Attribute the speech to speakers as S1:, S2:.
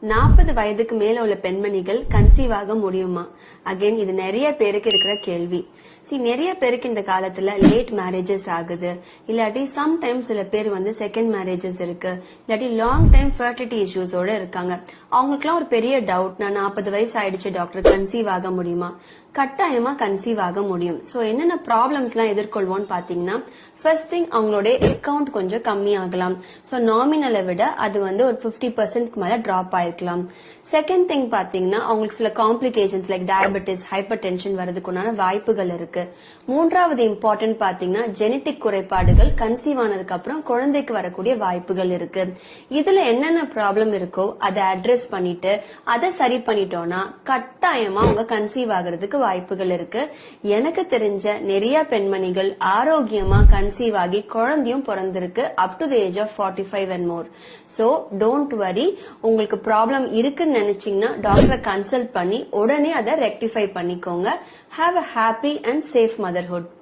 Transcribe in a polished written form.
S1: 40 வயதுக்கு மேல உள்ள பெண்மணிகள் கன்சீவ் ஆக முடியுமா? அகைன் இது நிறைய பேருக்கு இருக்கிற கேள்வி. நிறைய பேருக்கு இந்த காலத்துல லேட் மேரேஜஸ் ஆகுது, இல்லாட்டி சம்டைம்ஸ் சில பேர் செகண்ட் மேரேஜஸ் இருக்கு, இல்லாட்டி லாங் டைம் ஃபெர்டிலிட்டி இஷ்யூஸோட இருக்காங்க. அவங்களுக்குலாம் ஒரு பெரிய டவுட், நான் 40 வயசு ஆயிடுச்சு டாக்டர், கன்சீவ் ஆக முடியுமா? கட்டாயமா கன்சீவ் ஆக முடியும். சோ என்னென்ன ப்ராப்ளம்ஸ் எல்லாம் எதிர்கொள்வோம்னு பாத்தீங்கன்னா, ஃபர்ஸ்ட் திங் அவங்களோட அக்கவுண்ட் கொஞ்சம் கம்மி ஆகலாம். சோ நாமினலை விட அது ஒரு 50% மேல டிராப் ஆயிருக்கலாம். செகண்ட் திங் பாத்தீங்கன்னா அவங்களுக்கு சில complications like diabetes, hypertension வரதுக்குண்டான வாய்ப்புகள் இருக்கு. மூன்றாவது இம்பார்ட்டன்ட் பாத்தீங்கன்னா ஜெனட்டிக் குறைபாடுகள் கன்சீவ் ஆனதுக்கு அப்புறம் குழந்தைக்கு வரக்கூடிய வாய்ப்புகள் இருக்கு. இதுல என்னென்ன ப்ராப்ளம் இருக்கோ அதை அட்ரஸ் பண்ணிட்டு அதை சரி பண்ணிட்டோம்னா கட்டாயமா அவங்க கன்சீவ் ஆகிறதுக்கு வாய்ப்புகள் இருக்கு. எனக்கு தெரிஞ்ச நிறைய பெண்மணிகள் ஆரோக்கியமா கன்சீவ் ஆகி குழந்தையும் பிறந்திருக்கு up to the age of 45 and more. So don't worry, உங்களுக்கு ப்ராப்ளம் இருக்குன்னு நினைச்சீங்கன்னா டாக்டரை கன்சல்ட் பண்ணி உடனே அதை ரெக்டிஃபை பண்ணிக்கோங்க. Have a happy and safe motherhood.